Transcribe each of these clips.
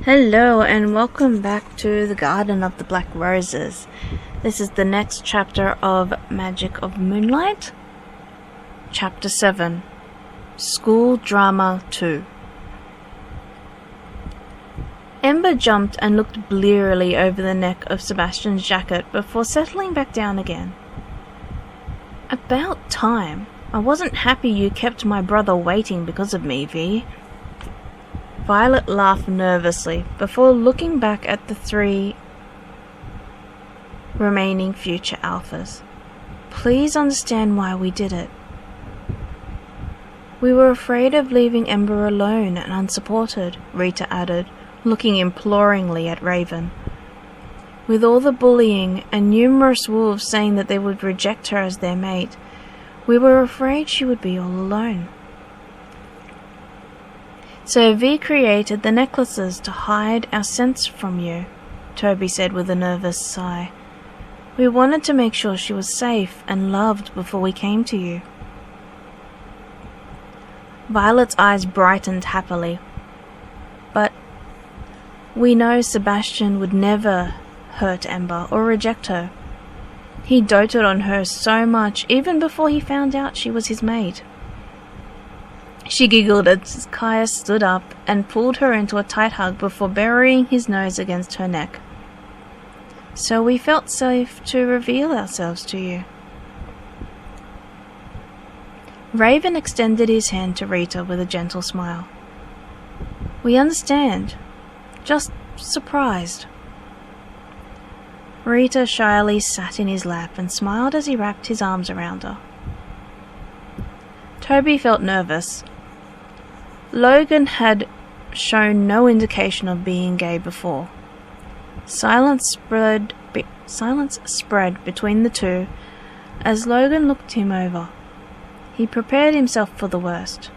Hello and welcome back to the Garden of the Black Roses. This is the next chapter of Magic of Moonlight. Chapter 7. School Drama 2. Ember jumped and looked blearily over the neck of Sebastian's jacket before settling back down again. About time. I wasn't happy you kept my brother waiting because of me, V. Violet laughed nervously before looking back at the three remaining future alphas. Please understand why we did it. We were afraid of leaving Ember alone and unsupported, Rita added, looking imploringly at Raven. With all the bullying and numerous wolves saying that they would reject her as their mate, we were afraid she would be all alone. So V created the necklaces to hide our scents from you, Toby said with a nervous sigh. We wanted to make sure she was safe and loved before we came to you. Violet's eyes brightened happily. But we know Sebastian would never hurt Ember or reject her. He doted on her so much even before he found out she was his mate. She giggled as Caius stood up and pulled her into a tight hug before burying his nose against her neck. So we felt safe to reveal ourselves to you. Raven extended his hand to Rita with a gentle smile. We understand. Just surprised. Rita shyly sat in his lap and smiled as he wrapped his arms around her. Toby felt nervous. Logan had shown no indication of being gay before. Silence spread between the two as Logan looked him over. He prepared himself for the worst.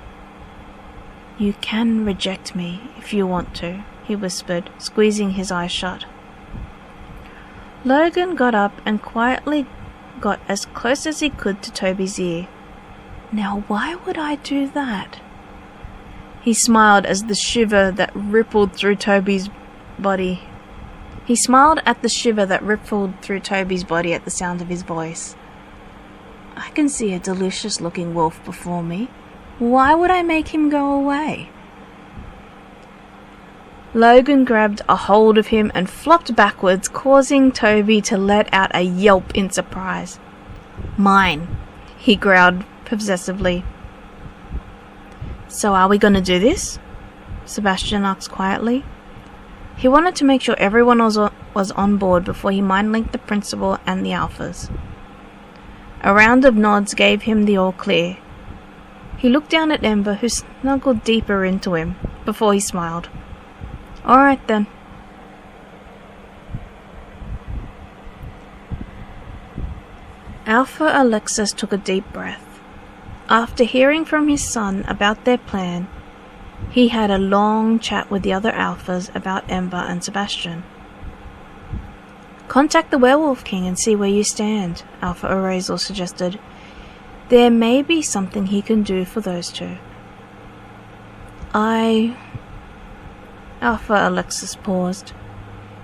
You can reject me if you want to, he whispered, squeezing his eyes shut. Logan got up and quietly got as close as he could to Toby's ear. Now why would I do that? He smiled as the shiver that rippled through Toby's body. He smiled at the shiver that rippled through Toby's body at the sound of his voice. I can see a delicious-looking wolf before me. Why would I make him go away? Logan grabbed a hold of him and flopped backwards, causing Toby to let out a yelp in surprise. Mine, he growled possessively. So are we going to do this? Sebastian asked quietly. He wanted to make sure everyone was on board before he mind-linked the principal and the alphas. A round of nods gave him the all clear. He looked down at Ember, who snuggled deeper into him, before he smiled. All right then. Alpha Alexis took a deep breath. After hearing from his son about their plan, he had a long chat with the other alphas about Ember and Sebastian. Contact the Werewolf King and see where you stand, Alpha Arazel suggested. There may be something he can do for those two. Alpha Alexis paused.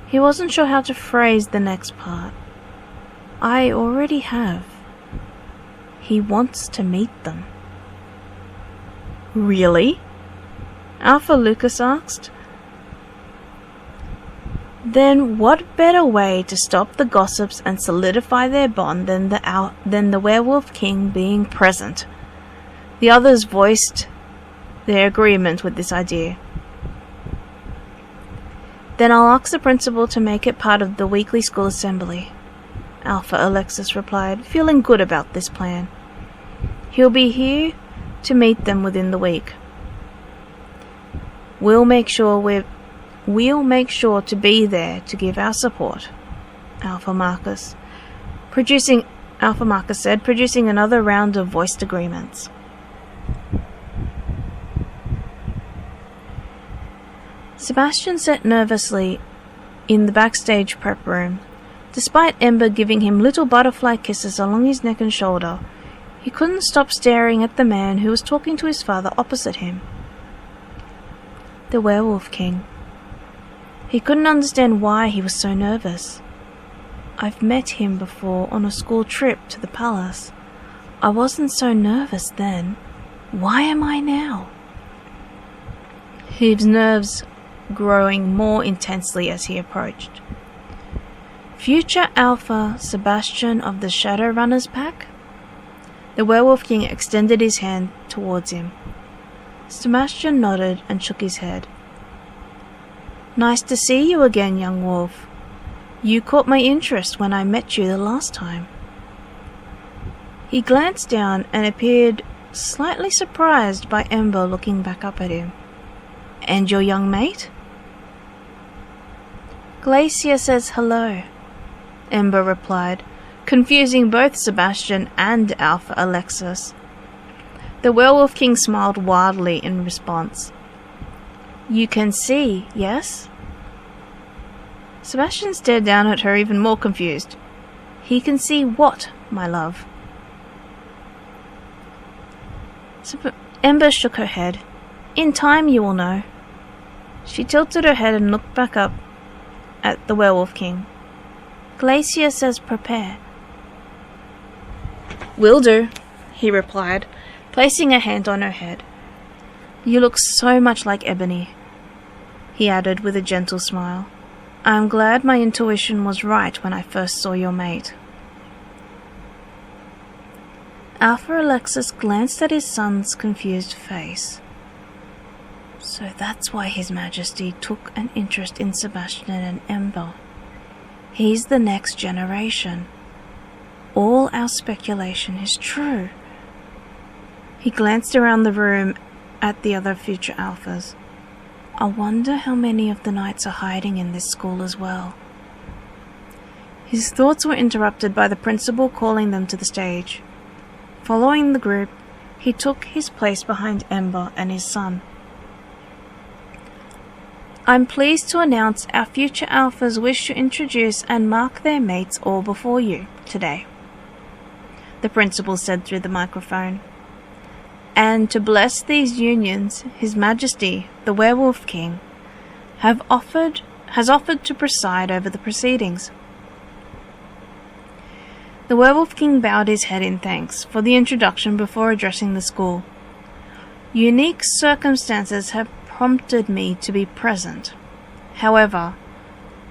He wasn't sure how to phrase the next part. I already have. He wants to meet them. Really? Alpha Lucas asked. Then what better way to stop the gossips and solidify their bond than the Werewolf King being present? The others voiced their agreement with this idea. Then I'll ask the principal to make it part of the weekly school assembly, Alpha Alexis replied, feeling good about this plan. He'll be here to meet them within the week. We'll make sure to be there to give our support, Alpha Marcus said, producing another round of voiced agreements. Sebastian sat nervously in the backstage prep room. Despite Ember giving him little butterfly kisses along his neck and shoulder, he couldn't stop staring at the man who was talking to his father opposite him. The Werewolf King. He couldn't understand why he was so nervous. I've met him before on a school trip to the palace. I wasn't so nervous then. Why am I now? His nerves growing more intensely as he approached. Future Alpha Sebastian of the Shadowrunners pack? The Werewolf King extended his hand towards him. Sebastian nodded and shook his head. Nice to see you again, young wolf. You caught my interest when I met you the last time. He glanced down and appeared slightly surprised by Ember looking back up at him. And your young mate? Glacia says hello, Ember replied, confusing both Sebastian and Alpha Alexis. The Werewolf King smiled wildly in response. You can see, yes? Sebastian stared down at her, even more confused. He can see what, my love? Ember shook her head. In time you will know. She tilted her head and looked back up at the Werewolf King. Glacia says prepare. Will do, he replied, placing a hand on her head. You look so much like Ebony, he added with a gentle smile. I am glad my intuition was right when I first saw your mate. Alpha Alexis glanced at his son's confused face. So that's why His Majesty took an interest in Sebastian and Ember. He's the next generation. All our speculation is true. He glanced around the room at the other future alphas. I wonder how many of the knights are hiding in this school as well. His thoughts were interrupted by the principal calling them to the stage. Following the group, he took his place behind Ember and his son. I'm pleased to announce our future alphas wish to introduce and mark their mates all before you today, the principal said through the microphone. And to bless these unions, His Majesty, the Werewolf King, has offered to preside over the proceedings. The Werewolf King bowed his head in thanks for the introduction before addressing the school. Unique circumstances have prompted me to be present. However,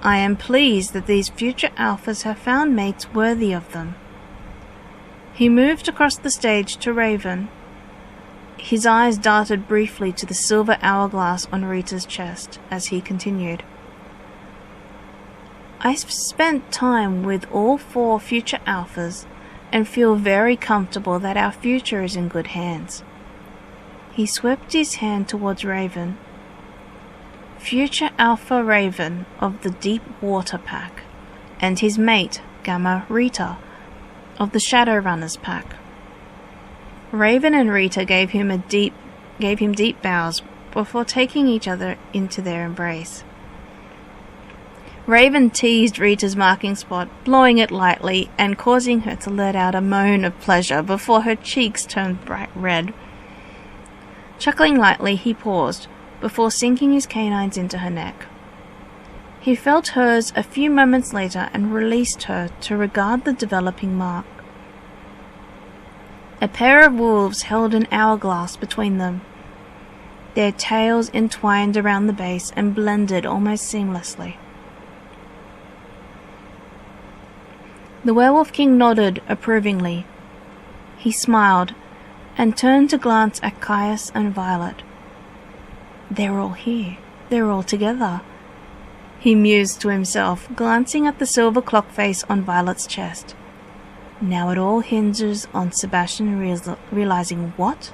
I am pleased that these future alphas have found mates worthy of them. He moved across the stage to Raven. His eyes darted briefly to the silver hourglass on Rita's chest as he continued. I've spent time with all 4 future alphas and feel very comfortable that our future is in good hands. He swept his hand towards Raven. Future Alpha Raven of the Deep Water Pack, and his mate, Gamma Rita, of the Shadowrunners Pack. Raven and Rita gave him deep bows before taking each other into their embrace. Raven teased Rita's marking spot, blowing it lightly and causing her to let out a moan of pleasure before her cheeks turned bright red. Chuckling lightly, he paused, before sinking his canines into her neck. He felt hers a few moments later and released her to regard the developing mark. A pair of wolves held an hourglass between them, their tails entwined around the base and blended almost seamlessly. The Werewolf King nodded approvingly. He smiled and turned to glance at Caius and Violet. They're all here. They're all together, he mused to himself, glancing at the silver clock face on Violet's chest. Now it all hinges on Sebastian realizing what,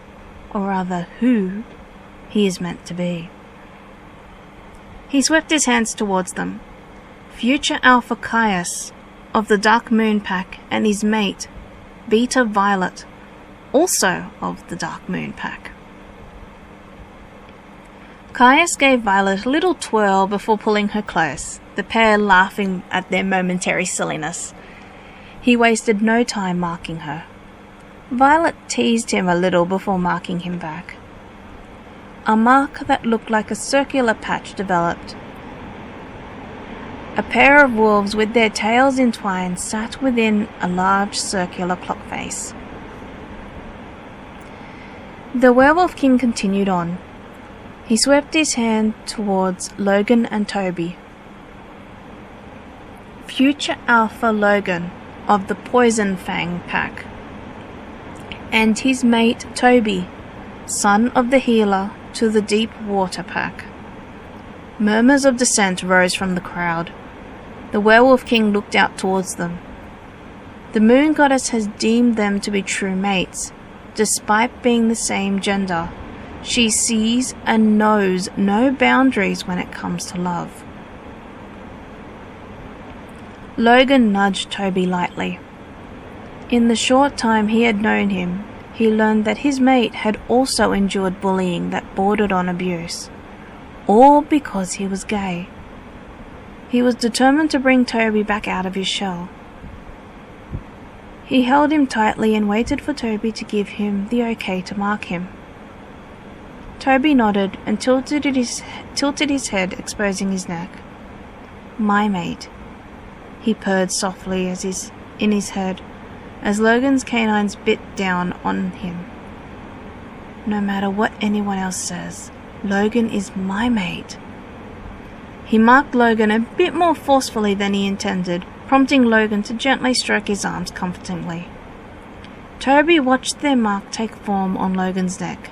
or rather who, he is meant to be. He swept his hands towards them. Future Alpha Caius of the Dark Moon Pack and his mate, Beta Violet, also of the Dark Moon Pack. Caius gave Violet a little twirl before pulling her close, the pair laughing at their momentary silliness. He wasted no time marking her. Violet teased him a little before marking him back. A mark that looked like a circular patch developed. A pair of wolves with their tails entwined sat within a large circular clock face. The Werewolf King continued on. He swept his hand towards Logan and Toby. Future Alpha Logan of the Poison Fang pack, and his mate Toby, son of the Healer to the Deep Water pack. Murmurs of dissent rose from the crowd. The Werewolf King looked out towards them. The Moon Goddess has deemed them to be true mates. Despite being the same gender, she sees and knows no boundaries when it comes to love. Logan nudged Toby lightly. In the short time he had known him, he learned that his mate had also endured bullying that bordered on abuse, all because he was gay. He was determined to bring Toby back out of his shell. He held him tightly and waited for Toby to give him the okay to mark him. Toby nodded and tilted his head, exposing his neck. "My mate," he purred softly in his head, as Logan's canines bit down on him. "No matter what anyone else says, Logan is my mate." He marked Logan a bit more forcefully than he intended, prompting Logan to gently stroke his arms comfortingly. Toby watched their mark take form on Logan's neck.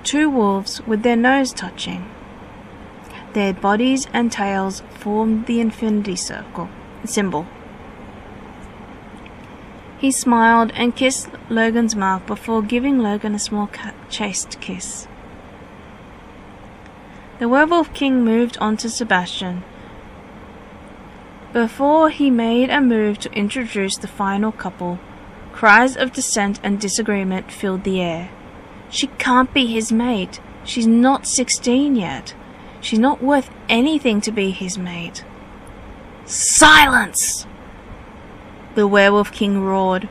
Two wolves with their nose touching. Their bodies and tails formed the infinity symbol. He smiled and kissed Logan's mark before giving Logan a small chaste kiss. The Werewolf King moved on to Sebastian. Before he made a move to introduce the final couple, cries of dissent and disagreement filled the air. "She can't be his mate. She's not 16 yet. She's not worth anything to be his mate." "Silence!" the Werewolf King roared.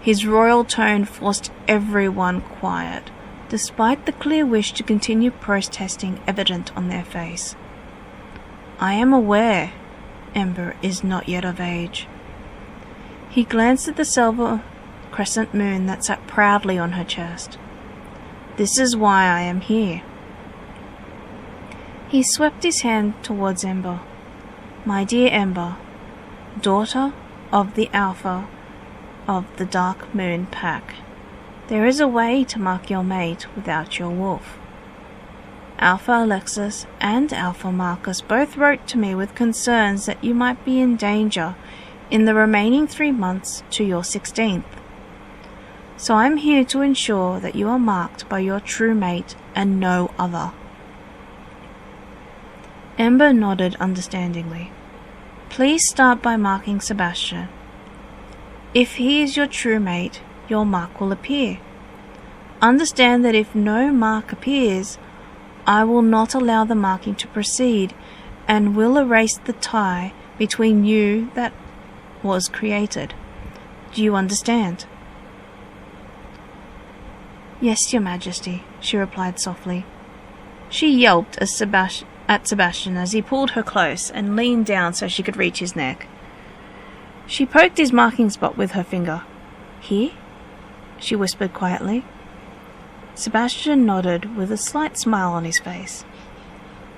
His royal tone forced everyone quiet, despite the clear wish to continue protesting evident on their face. "I am aware Ember is not yet of age." He glanced at the silver crescent moon that sat proudly on her chest. "This is why I am here." He swept his hand towards Ember. "My dear Ember, daughter of the Alpha of the Dark Moon pack, there is a way to mark your mate without your wolf. Alpha Alexis and Alpha Marcus both wrote to me with concerns that you might be in danger in the remaining 3 months to your 16th. So I'm here to ensure that you are marked by your true mate and no other." Ember nodded understandingly. "Please start by marking Sebastian. If he is your true mate, your mark will appear. Understand that if no mark appears, I will not allow the marking to proceed and will erase the tie between you that was created. Do you understand?" "Yes, Your Majesty," she replied softly. She yelped at Sebastian as he pulled her close and leaned down so she could reach his neck. She poked his marking spot with her finger. "Here?" she whispered quietly. Sebastian nodded with a slight smile on his face.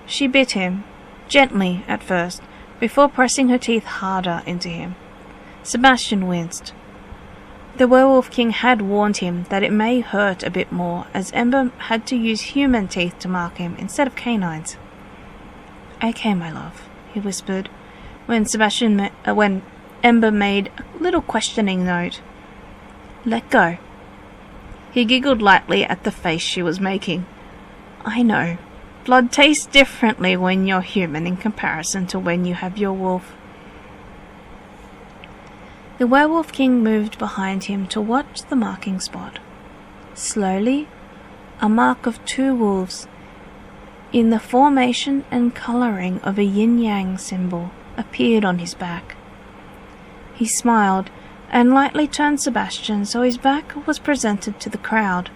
She bit him, gently at first, before pressing her teeth harder into him. Sebastian winced. The Werewolf King had warned him that it may hurt a bit more, as Ember had to use human teeth to mark him instead of canines. "Okay, my love," he whispered, when Ember made a little questioning note. "Let go." He giggled lightly at the face she was making. "I know. Blood tastes differently when you're human in comparison to when you have your wolf." The Werewolf King moved behind him to watch the marking spot. Slowly, a mark of 2 wolves, in the formation and colouring of a yin-yang symbol, appeared on his back. He smiled and lightly turned Sebastian so his back was presented to the crowd.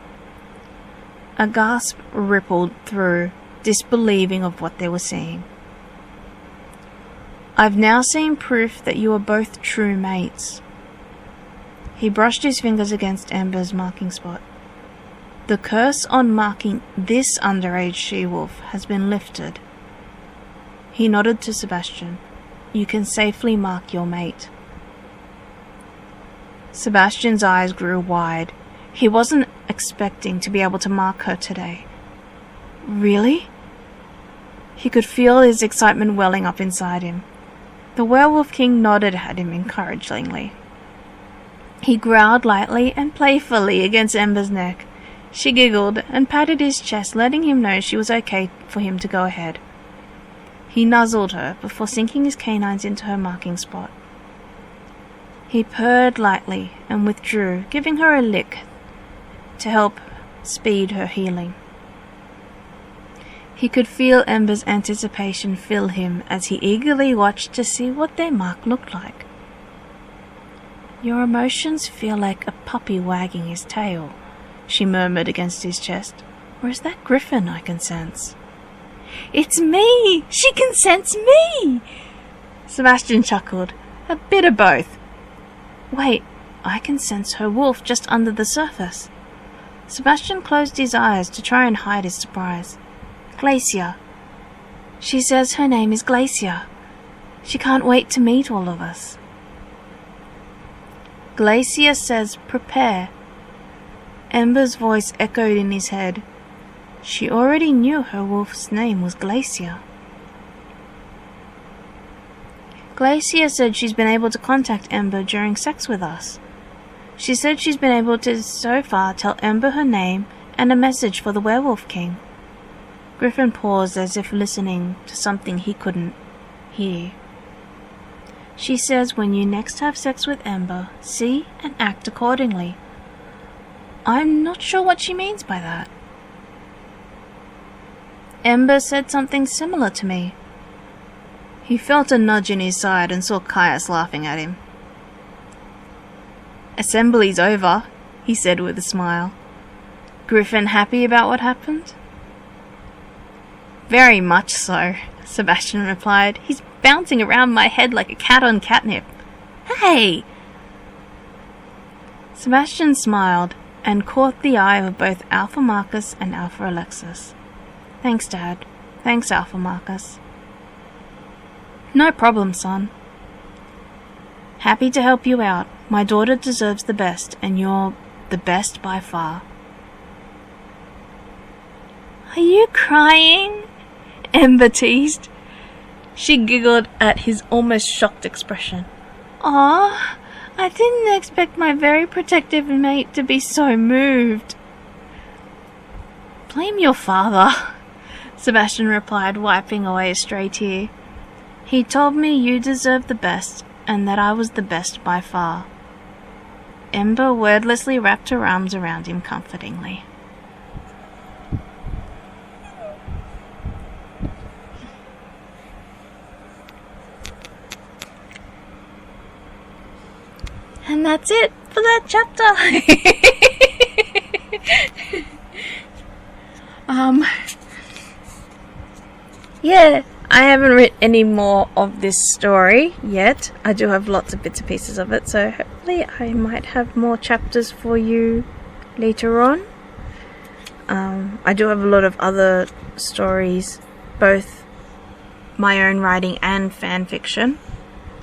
A gasp rippled through, disbelieving of what they were seeing. I've now seen proof that you are both true mates. He brushed his fingers against Ember's marking spot. The curse on marking this underage she-wolf has been lifted. He nodded to Sebastian. You can safely mark your mate. Sebastian's eyes grew wide. He wasn't expecting to be able to mark her today. Really? He could feel his excitement welling up inside him. The Werewolf King nodded at him encouragingly. He growled lightly and playfully against Ember's neck. She giggled and patted his chest, letting him know she was okay for him to go ahead. He nuzzled her before sinking his canines into her marking spot. He purred lightly and withdrew, giving her a lick to help speed her healing. He could feel Ember's anticipation fill him as he eagerly watched to see what their mark looked like. Your emotions feel like a puppy wagging his tail, she murmured against his chest. Or is that Griffin I can sense? It's me! She can sense me! Sebastian chuckled. A bit of both. Wait, I can sense her wolf just under the surface. Sebastian closed his eyes to try and hide his surprise. Glacier. She says her name is Glacier. She can't wait to meet all of us. Glacier says prepare. Ember's voice echoed in his head. She already knew her wolf's name was Glacier. Glacier said she's been able to contact Ember during sex with us. She said she's been able to so far tell Ember her name and a message for the Werewolf King. Griffin paused as if listening to something he couldn't hear. She says when you next have sex with Ember, see and act accordingly. I'm not sure what she means by that. Ember said something similar to me. He felt a nudge in his side and saw Caius laughing at him. Assembly's over, he said with a smile. Griffin happy about what happened? Very much so, Sebastian replied. He's bouncing around my head like a cat on catnip. Hey! Sebastian smiled and caught the eye of both Alpha Marcus and Alpha Alexis. Thanks, Dad. Thanks, Alpha Marcus. No problem, son. Happy to help you out. My daughter deserves the best, and you're the best by far. Are you crying? Ember teased. She giggled at his almost shocked expression. Aw, I didn't expect my very protective mate to be so moved. Blame your father, Sebastian replied, wiping away a stray tear. He told me you deserved the best, and that I was the best by far. Ember wordlessly wrapped her arms around him comfortingly. And that's it for that chapter. Yeah, I haven't written any more of this story yet. I do have lots of bits and pieces of it, so hopefully I might have more chapters for you later on. I do have a lot of other stories, both my own writing and fan fiction.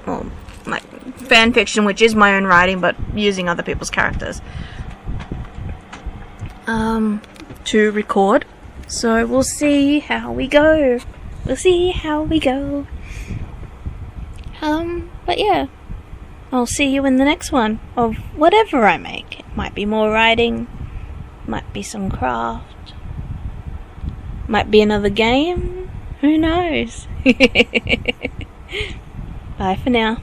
Well, like fan fiction, which is my own writing, but using other people's characters. To record. So we'll see how we go. But yeah, I'll see you in the next one of whatever I make. It might be more writing, might be some craft, might be another game, who knows. Bye for now.